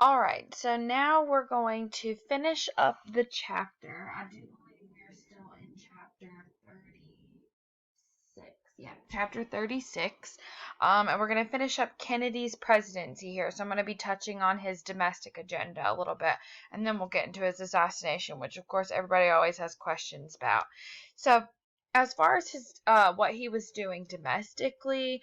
All right, so now we're going to finish up the chapter. I do believe we're still in chapter 36. Yeah, chapter 36. And we're going to finish up Kennedy's presidency here. So I'm going to be touching on his domestic agenda a little bit, and then we'll get into his assassination, which of course everybody always has questions about. So as far as his what he was doing domestically,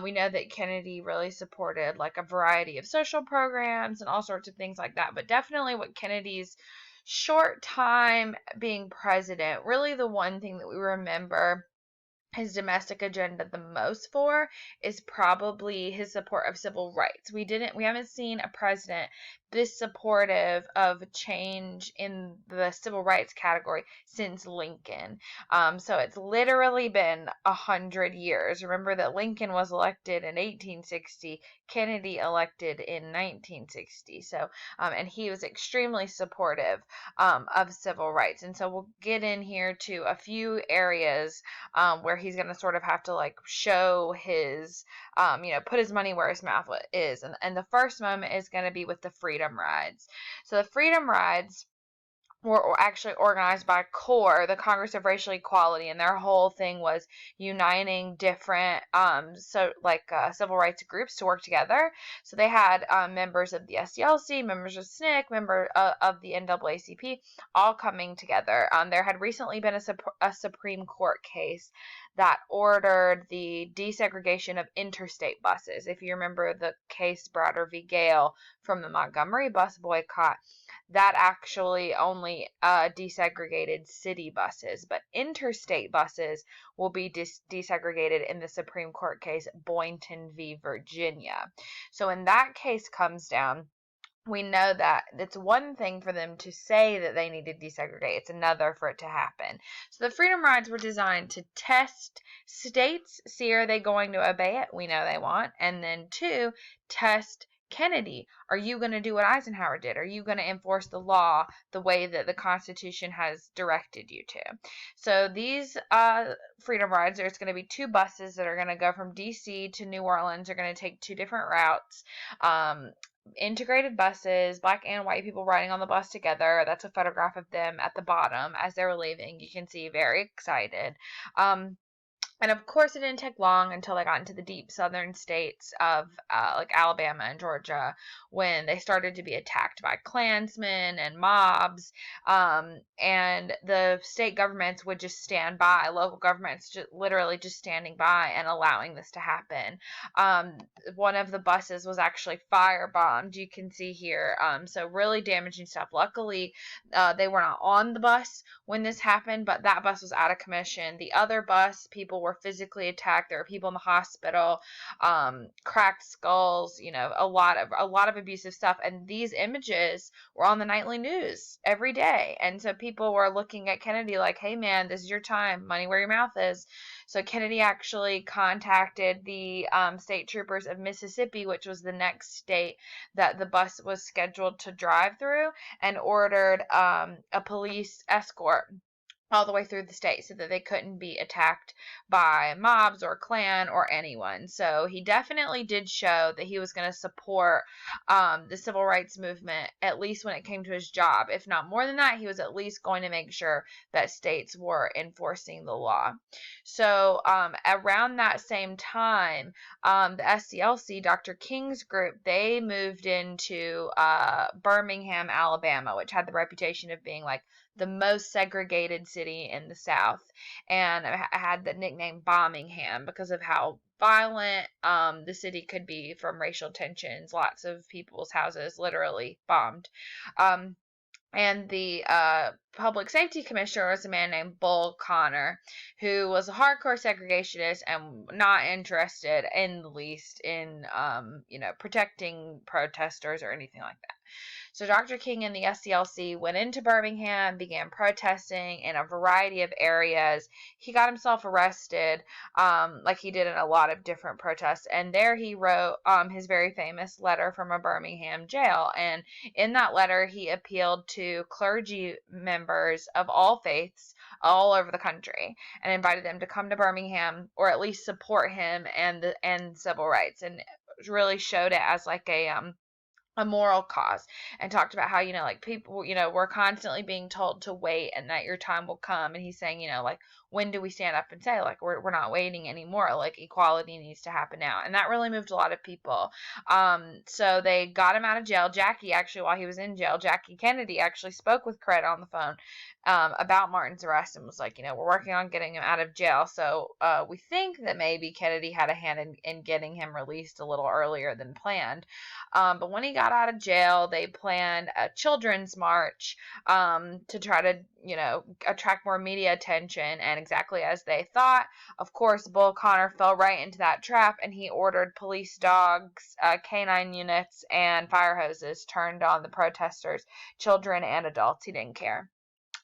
we know that Kennedy really supported like a variety of social programs and all sorts of things like that. But definitely what Kennedy's short time being president, really the one thing that we remember his domestic agenda the most for is probably his support of civil rights. We haven't seen a president this supportive of change in the civil rights category since Lincoln. So it's literally been 100 years. Remember that Lincoln was elected in 1860, Kennedy elected in 1960. So, and he was extremely supportive of civil rights. And so we'll get in here to a few areas where he's going to sort of have to like show his, put his money where his mouth is. And the first moment is going to be with the Freedom Rides. So the Freedom Rides were actually organized by CORE, the Congress of Racial Equality, and their whole thing was uniting different civil rights groups to work together. So they had members of the SCLC, members of SNCC, members of the NAACP, all coming together. There had recently been a Supreme Court case that ordered the desegregation of interstate buses. If you remember the case Browder v. Gale from the Montgomery bus boycott, that actually only desegregated city buses, but interstate buses will be desegregated in the Supreme Court case Boynton v. Virginia. So when that case comes down, we know that it's one thing for them to say that they need to desegregate. It's another for it to happen. So the Freedom Rides were designed to test states, see are they going to obey it? We know they won't. And then 2, test Kennedy. Are you going to do what Eisenhower did? Are you going to enforce the law the way that the Constitution has directed you to? So these Freedom Rides, there's going to be 2 buses that are going to go from D.C. to New Orleans. They're going to take 2 different routes. Integrated buses, black and white people riding on the bus together. That's a photograph of them at the bottom as they were leaving. You can see very excited. And of course, it didn't take long until they got into the deep southern states of like Alabama and Georgia when they started to be attacked by Klansmen and mobs. And the state governments would just stand by, local governments literally just standing by and allowing this to happen. One of the buses was actually firebombed, you can see here. So really damaging stuff. Luckily, they were not on the bus when this happened, but that bus was out of commission. The other bus, people were physically attacked. There were people in the hospital, cracked skulls, a lot of abusive stuff. And these images were on the nightly news every day. And so people were looking at Kennedy like, hey man, this is your time, money where your mouth is. So Kennedy actually contacted the state troopers of Mississippi, which was the next state that the bus was scheduled to drive through, and ordered a police escort all the way through the state so that they couldn't be attacked by mobs or Klan or anyone. So he definitely did show that he was going to support the civil rights movement, at least when it came to his job. If not more than that, he was at least going to make sure that states were enforcing the law. So around that same time, the SCLC, Dr. King's group, they moved into Birmingham, Alabama, which had the reputation of being like the most segregated city in the South, and I had the nickname Birmingham because of how violent the city could be from racial tensions. Lots of people's houses literally bombed. And the public safety commissioner was a man named Bull Connor, who was a hardcore segregationist and not interested in the least in, protecting protesters or anything like that. So Dr. King and the SCLC went into Birmingham, began protesting in a variety of areas. He got himself arrested, like he did in a lot of different protests. And there he wrote his very famous letter from a Birmingham jail. And in that letter, he appealed to clergy members of all faiths all over the country and invited them to come to Birmingham or at least support him and civil rights, and really showed it as like a a moral cause, and talked about how, like, people, we're constantly being told to wait and that your time will come. And he's saying, like, when do we stand up and say, like, we're not waiting anymore, like, equality needs to happen now. And that really moved a lot of people. So they got him out of jail. Jackie, actually, while he was in jail, Jackie Kennedy actually spoke with Cred on the phone about Martin's arrest, and was like, we're working on getting him out of jail. So we think that maybe Kennedy had a hand in getting him released a little earlier than planned. But when he got out of jail, they planned a children's march to try to, attract more media attention. And exactly as they thought, of course, Bull Connor fell right into that trap, and he ordered police dogs, canine units, and fire hoses turned on the protesters, children and adults. He didn't care.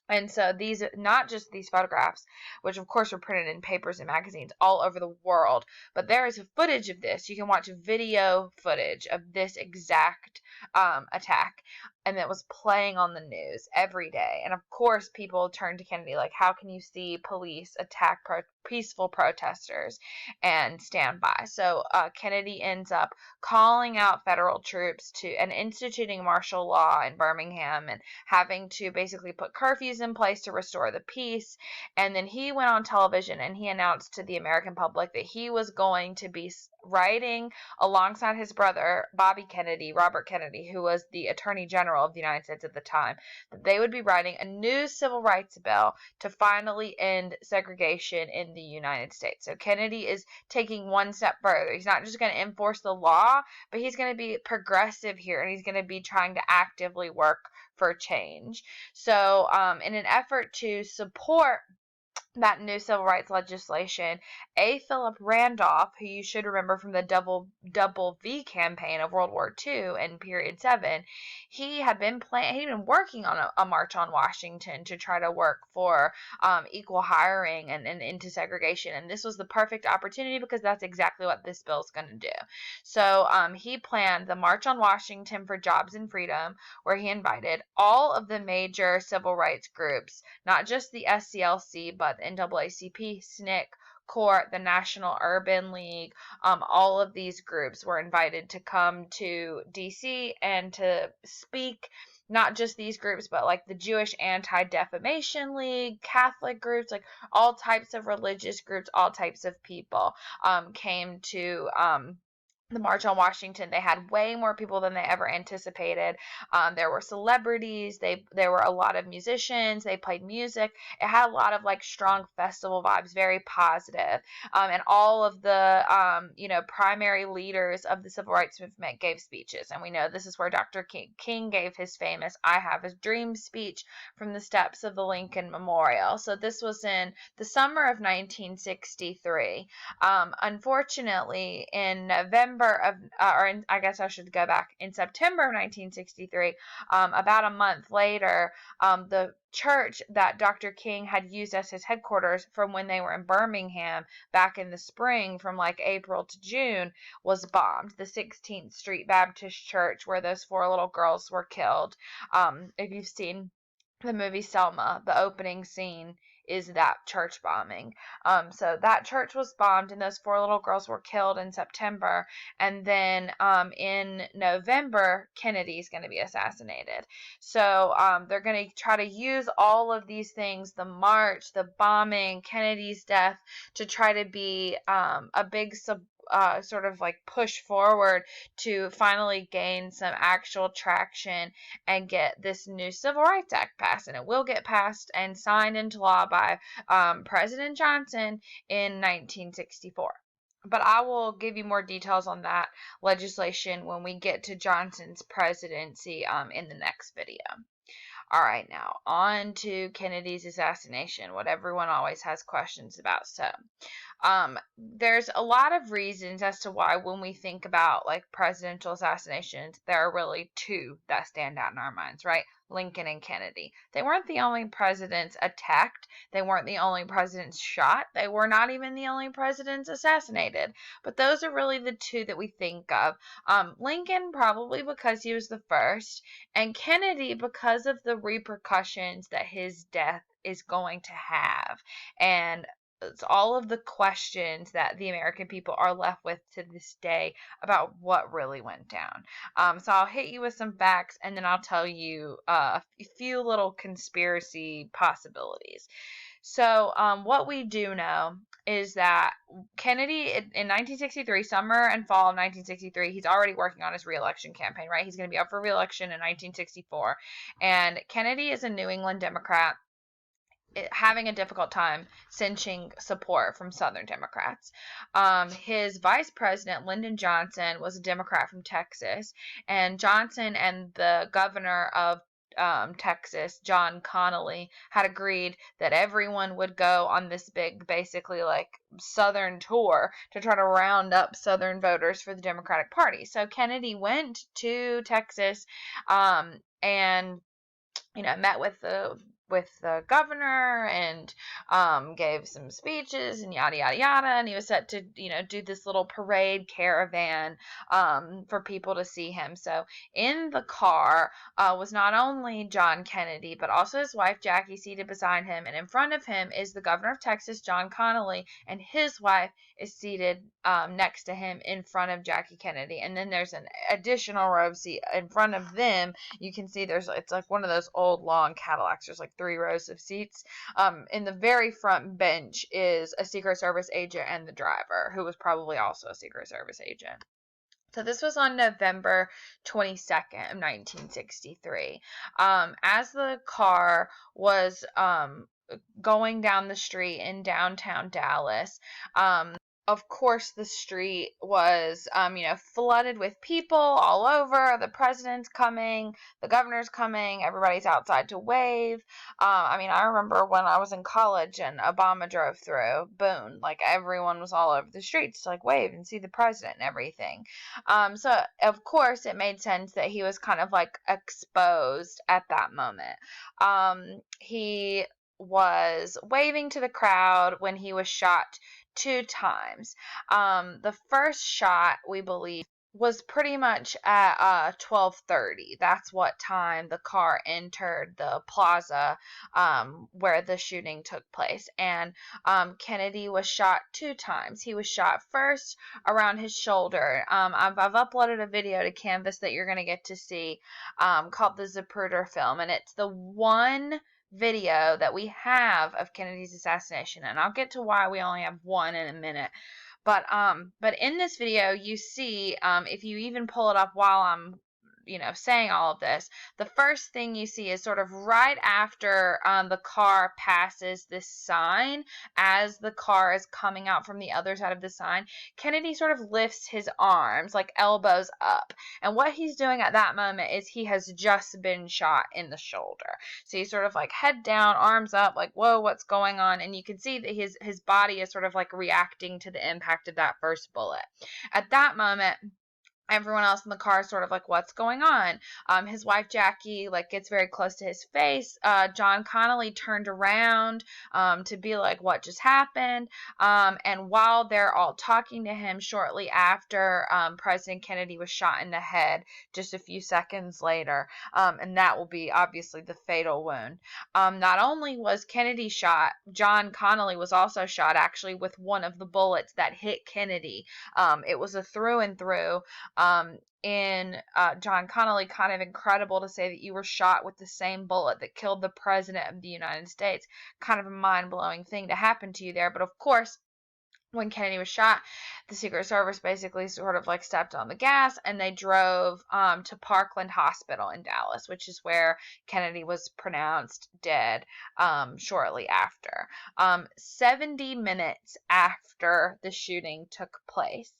And so these, not just these photographs, which of course were printed in papers and magazines all over the world, but there is footage of this. You can watch video footage of this exact attack, and that was playing on the news every day. And of course, people turned to Kennedy like, how can you see police attack peaceful protesters and stand by? So Kennedy ends up calling out federal troops and instituting martial law in Birmingham, and having to basically put curfews in place to restore the peace. And then he went on television and he announced to the American public that he was going to be writing alongside his brother, Robert Kennedy, who was the Attorney General of the United States at the time, that they would be writing a new civil rights bill to finally end segregation in the United States. So Kennedy is taking one step further. He's not just going to enforce the law, but he's going to be progressive here, and he's going to be trying to actively work for change. So in an effort to support that new civil rights legislation, A. Philip Randolph, who you should remember from the double V campaign of World War II and period 7, he'd been working on a march on Washington to try to work for equal hiring and into segregation. And this was the perfect opportunity, because that's exactly what this bill is going to do. So he planned the March on Washington for Jobs and Freedom, where he invited all of the major civil rights groups, not just the SCLC, but the NAACP, SNCC, CORE, the National Urban League. All of these groups were invited to come to DC and to speak. Not just these groups, but like the Jewish Anti-Defamation League, Catholic groups, like all types of religious groups, all types of people came to the March on Washington. They had way more people than they ever anticipated. There were celebrities. There were a lot of musicians. They played music. It had a lot of like strong festival vibes, very positive. And all of the primary leaders of the civil rights movement gave speeches. And we know this is where Dr. King gave his famous "I Have a Dream" speech from the steps of the Lincoln Memorial. So this was in the summer of 1963. Unfortunately, in September of 1963, about a month later, the church that Dr. King had used as his headquarters from when they were in Birmingham back in the spring, from like April to June, was bombed. The 16th Street Baptist Church, where those 4 little girls were killed. If you've seen the movie Selma, the opening scene is that church bombing. So that church was bombed, and those 4 little girls were killed in September. And then in November, Kennedy's going to be assassinated. So they're going to try to use all of these things, the march, the bombing, Kennedy's death, to try to be a big sort of like push forward to finally gain some actual traction and get this new Civil Rights Act passed. And it will get passed and signed into law by President Johnson in 1964. But I will give you more details on that legislation when we get to Johnson's presidency in the next video. All right, now on to Kennedy's assassination, what everyone always has questions about. So there's a lot of reasons as to why, when we think about like presidential assassinations, there are really 2 that stand out in our minds, right? Lincoln and Kennedy. They weren't the only presidents attacked. They weren't the only presidents shot. They were not even the only presidents assassinated. But those are really the 2 that we think of. Lincoln probably because he was the first, and Kennedy because of the repercussions that his death is going to have. And it's all of the questions that the American people are left with to this day about what really went down. So I'll hit you with some facts, and then I'll tell you a few little conspiracy possibilities. So what we do know is that Kennedy in 1963, summer and fall of 1963, he's already working on his reelection campaign, right? He's going to be up for reelection in 1964. And Kennedy is a New England Democrat having a difficult time cinching support from Southern Democrats. His vice president, Lyndon Johnson, was a Democrat from Texas, and Johnson and the governor of Texas, John Connally, had agreed that everyone would go on this big, basically like Southern tour to try to round up Southern voters for the Democratic Party. So Kennedy went to Texas, and met with the governor and gave some speeches and yada yada yada, and he was set to do this little parade caravan for people to see him. So in the car was not only John Kennedy but also his wife Jackie seated beside him, and in front of him is the governor of Texas, John Connally, and his wife is seated next to him in front of Jackie Kennedy. And then there's an additional row of seat in front of them. You can see it's like one of those old long Cadillacs. There's like 3 rows of seats. In the very front bench is a Secret Service agent and the driver, who was probably also a Secret Service agent. So this was on November 22nd of 1963. As the car was going down the street in downtown Dallas, of course, the street was, flooded with people all over. The president's coming, the governor's coming, everybody's outside to wave. I remember when I was in college and Obama drove through Boone, like everyone was all over the streets to like wave and see the president and everything. So of course it made sense that he was kind of like exposed at that moment. He was waving to the crowd when he was shot 2 times. The first shot, we believe, was pretty much at 12:30. That's what time the car entered the plaza where the shooting took place. And Kennedy was shot 2 times. He was shot first around his shoulder. I've uploaded a video to Canvas that you're going to get to see called the Zapruder film, and it's the one video that we have of Kennedy's assassination, and I'll get to why we only have one in a minute. But in this video, you see, if you even pull it up while I'm saying all of this, the first thing you see is sort of right after the car passes this sign, as the car is coming out from the other side of the sign, Kennedy sort of lifts his arms, like elbows up. And what he's doing at that moment is he has just been shot in the shoulder. So he's sort of like head down, arms up, like, whoa, what's going on? And you can see that his body is sort of like reacting to the impact of that first bullet. At that moment, everyone else in the car is sort of like, what's going on? His wife Jackie gets very close to his face. John Connally turned around to be like, what just happened? And while they're all talking to him shortly after, President Kennedy was shot in the head just a few seconds later, and that will be obviously the fatal wound. Not only was Kennedy shot, John Connally was also shot actually with one of the bullets that hit Kennedy. It was a through and through. In John Connally, kind of incredible to say that you were shot with the same bullet that killed the president of the United States. Kind of a mind-blowing thing to happen to you there. But of course, when Kennedy was shot, the Secret Service basically sort of like stepped on the gas, and they drove to Parkland Hospital in Dallas, which is where Kennedy was pronounced dead shortly after. 70 minutes after the shooting took place,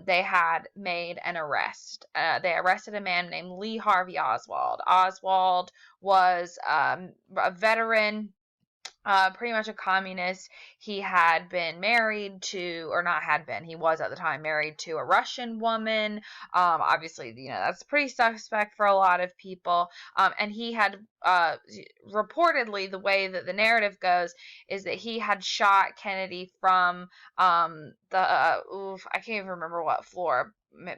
they had made an arrest. They arrested a man named Lee Harvey Oswald. Oswald was a veteran, pretty much a communist. He had been married to, or not had been, he was at the time married to a Russian woman. Obviously, that's pretty suspect for a lot of people. And he had, reportedly, the way that the narrative goes is that he had shot Kennedy from I can't even remember what floor.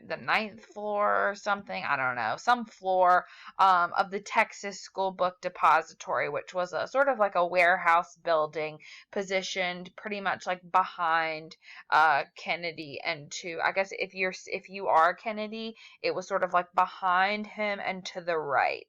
the ninth floor or something, I don't know, some floor of the Texas School Book Depository, which was a sort of like a warehouse building positioned pretty much like behind Kennedy and to, I guess if you are Kennedy, it was sort of like behind him and to the right.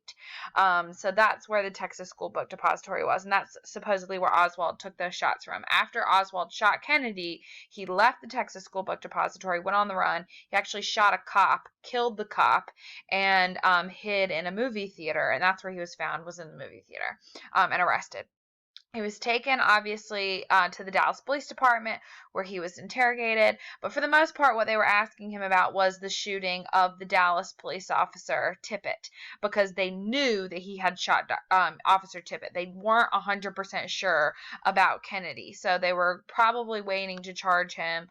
So that's where the Texas School Book Depository was, and that's supposedly where Oswald took those shots from. After Oswald shot Kennedy, he left the Texas School Book Depository, went on the run. He actually shot a cop, killed the cop, and hid in a movie theater, and that's where he was found, was in the movie theater, and arrested. He was taken, obviously, to the Dallas Police Department where he was interrogated. But for the most part, what they were asking him about was the shooting of the Dallas police officer Tippit, because they knew that he had shot Officer Tippit. They weren't 100% sure about Kennedy. So they were probably waiting to charge him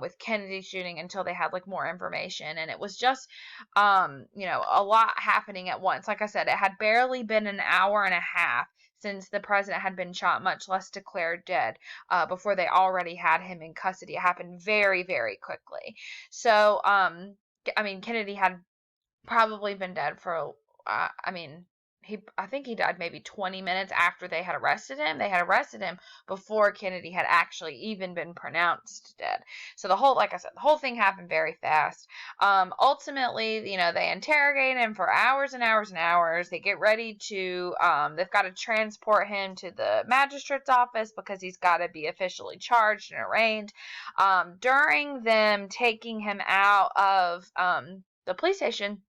with Kennedy shooting until they had like more information. And it was just, a lot happening at once. Like I said, it had barely been an hour and a half since the president had been shot, much less declared dead, before they already had him in custody. It happened very, very quickly. So, Kennedy had probably been dead for, I think he died maybe 20 minutes after they had arrested him. They had arrested him before Kennedy had actually even been pronounced dead. So like I said, the whole thing happened very fast. Ultimately, they interrogate him for hours and hours and hours. They get ready to, they've got to transport him to the magistrate's office because he's got to be officially charged and arraigned. During them taking him out of, the police station,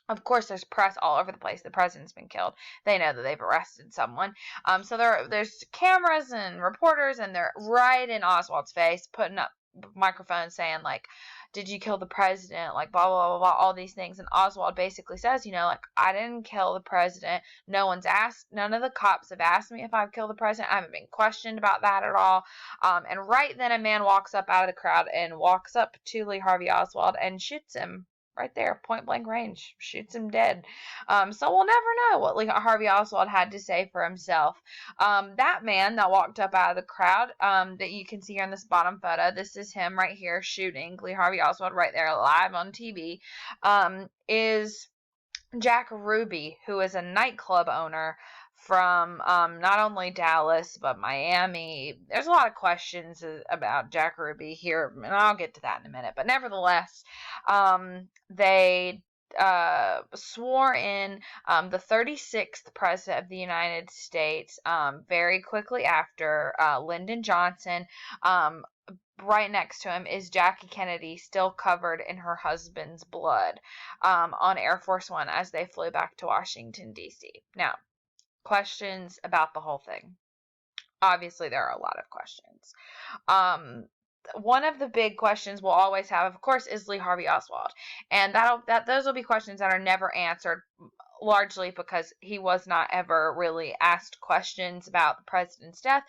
of course, there's press all over the place. The president's been killed. They know that they've arrested someone. So there's cameras and reporters, and they're right in Oswald's face, putting up microphones saying, like, did you kill the president? Like, blah, blah, blah, blah, all these things. And Oswald basically says, I didn't kill the president. None of the cops have asked me if I've killed the president. I haven't been questioned about that at all. And right then a man walks up out of the crowd and walks up to Lee Harvey Oswald and shoots him. Right there, point blank range, shoots him dead. So we'll never know what Lee Harvey Oswald had to say for himself. That man that walked up out of the crowd, that you can see here in this bottom photo, this is him right here shooting Lee Harvey Oswald right there live on TV, is Jack Ruby, who is a nightclub owner from not only Dallas but Miami. There's a lot of questions about Jack Ruby here, and I'll get to that in a minute. But nevertheless, they swore in the 36th president of the United States very quickly after Lyndon Johnson. Right next to him is Jackie Kennedy, still covered in her husband's blood, on Air Force One as they flew back to Washington, D.C. Now, questions about the whole thing. Obviously, there are a lot of questions. One of the big questions we'll always have, of course, is Lee Harvey Oswald. And those will be questions that are never answered, largely because he was not ever really asked questions about the president's death,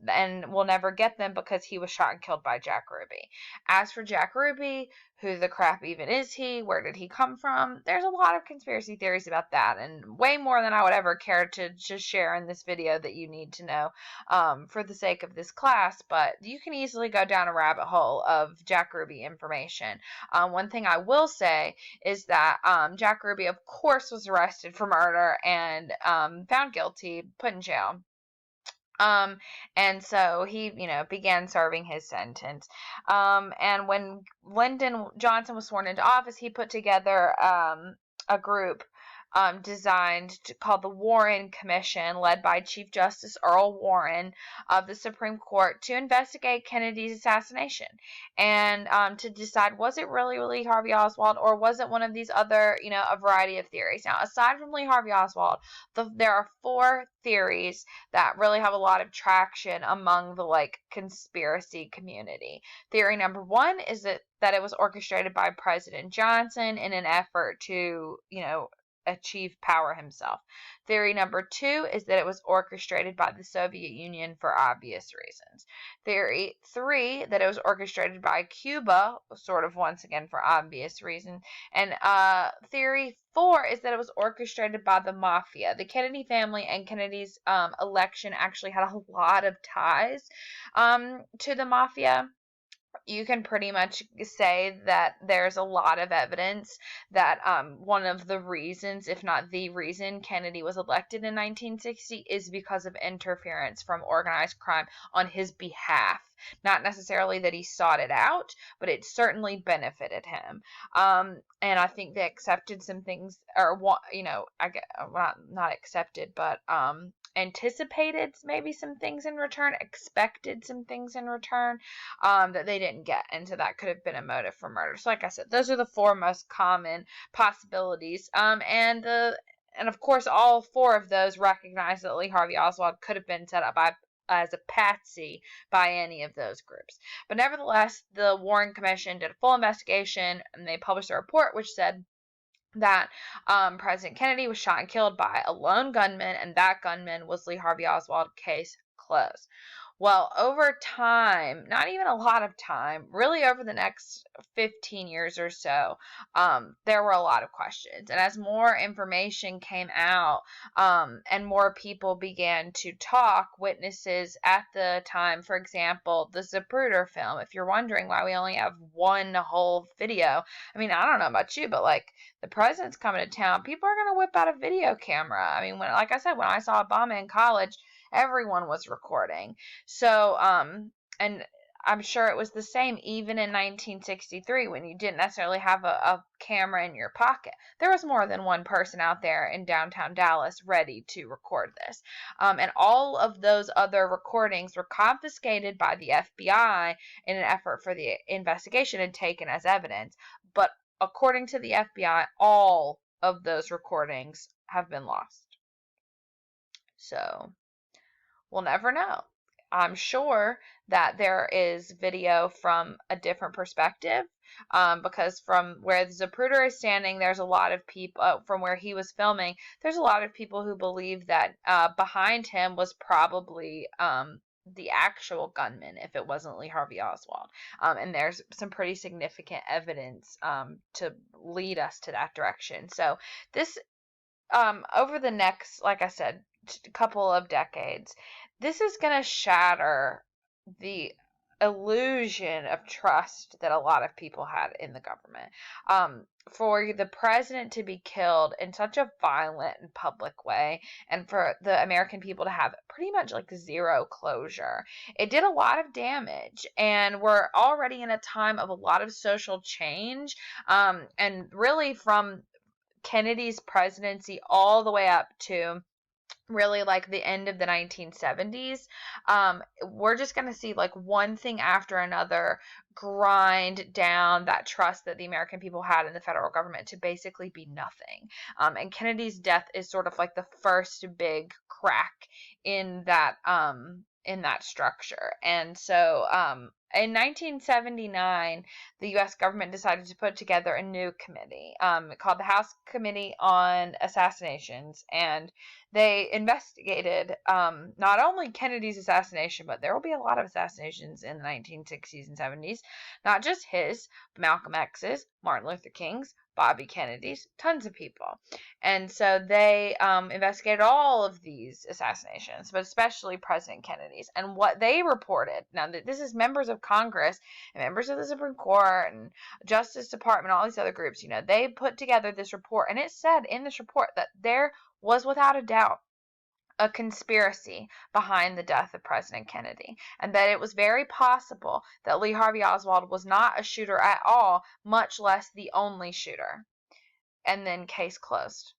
and we'll never get them because he was shot and killed by Jack Ruby. As for Jack Ruby, who the crap even is he? Where did he come from? There's a lot of conspiracy theories about that, and way more than I would ever care to just share in this video that you need to know for the sake of this class, but you can easily go down a rabbit hole of Jack Ruby information. One thing I will say is that Jack Ruby, of course, was arrested for murder and found guilty, put in jail. And so he, began serving his sentence. And when Lyndon Johnson was sworn into office, he put together a group called the Warren Commission, led by Chief Justice Earl Warren of the Supreme Court, to investigate Kennedy's assassination and to decide, was it really Lee Harvey Oswald, or was it one of these other, a variety of theories. Now, aside from Lee Harvey Oswald, there are 4 theories that really have a lot of traction among the conspiracy community. Theory number 1 is that it was orchestrated by President Johnson in an effort to, achieve power himself. Theory number 2 is that it was orchestrated by the Soviet Union for obvious reasons. Theory 3, that it was orchestrated by Cuba, sort of once again for obvious reasons. And theory 4 is that it was orchestrated by the mafia. The Kennedy family and Kennedy's election actually had a lot of ties to the mafia. you can pretty much say that there's a lot of evidence that one of the reasons, if not the reason, Kennedy was elected in 1960 is because of interference from organized crime on his behalf. Not necessarily that he sought it out, but it certainly benefited him. And I think they accepted some things, or I get not accepted, but anticipated maybe some things in return, expected some things in return that they didn't get, and so that could have been a motive for murder. So like I said, those are the four most common possibilities, and of course all four of those recognize that Lee Harvey Oswald could have been set up as a patsy by any of those groups. But nevertheless, the Warren Commission did a full investigation, and they published a report which said that President Kennedy was shot and killed by a lone gunman, and that gunman was Lee Harvey Oswald. Case closed. Well, over time, not even a lot of time, really over the next 15 years or so, there were a lot of questions. And as more information came out, and more people began to talk, witnesses at the time, for example, the Zapruder film, if you're wondering why we only have one whole video, I mean, I don't know about you, but like, the president's coming to town, people are going to whip out a video camera. I mean, like I said, when I saw Obama in college, everyone was recording. So, and I'm sure it was the same even in 1963 when you didn't necessarily have a camera in your pocket. There was more than one person out there in downtown Dallas ready to record this. And all of those other recordings were confiscated by the FBI in an effort for the investigation and taken as evidence. But according to the FBI, all of those recordings have been lost. So, we'll never know. I'm sure that there is video from a different perspective, because from where the Zapruder is standing, there's a lot of people, from where he was filming, there's a lot of people who believe that behind him was probably the actual gunman if it wasn't Lee Harvey Oswald. And there's some pretty significant evidence to lead us to that direction. So this, over the next, like I said, couple of decades, this is going to shatter the illusion of trust that a lot of people had in the government. For the president to be killed in such a violent and public way, and for the American people to have pretty much like zero closure, it did a lot of damage. And we're already in a time of a lot of social change, and really from Kennedy's presidency all the way up to really like the end of the 1970s, we're just going to see like one thing after another grind down that trust that the American people had in the federal government to basically be nothing. And Kennedy's death is sort of like the first big crack in that structure. And so in 1979, the U.S. government decided to put together a new committee called the House Committee on Assassinations, and they investigated not only Kennedy's assassination, but there will be a lot of assassinations in the 1960s and 70s, not just his, but Malcolm X's, Martin Luther King's, Bobby Kennedy's, tons of people. And so they investigated all of these assassinations, but especially President Kennedy's. And what they reported, now this is members of Congress and members of the Supreme Court and Justice Department, all these other groups, they put together this report, and it said in this report that there was without a doubt a conspiracy behind the death of President Kennedy, and that it was very possible that Lee Harvey Oswald was not a shooter at all, much less the only shooter. And then case closed.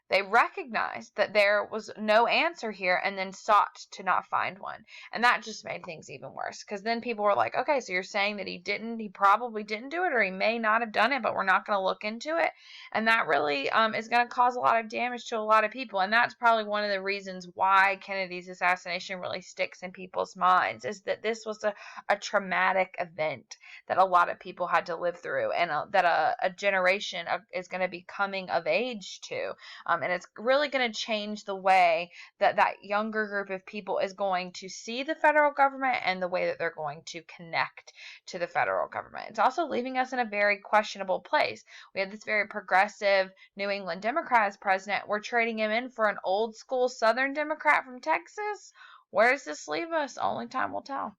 They recognized that there was no answer here and then sought to not find one. And that just made things even worse, because then people were like, okay, so you're saying that he probably didn't do it, or he may not have done it, but we're not going to look into it. And that really is going to cause a lot of damage to a lot of people. And that's probably one of the reasons why Kennedy's assassination really sticks in people's minds, is that this was a traumatic event that a lot of people had to live through, and that a generation is going to be coming of age to. And it's really going to change the way that younger group of people is going to see the federal government and the way that they're going to connect to the federal government. It's also leaving us in a very questionable place. We have this very progressive New England Democrat as president. We're trading him in for an old school Southern Democrat from Texas. Where does this leave us? Only time will tell.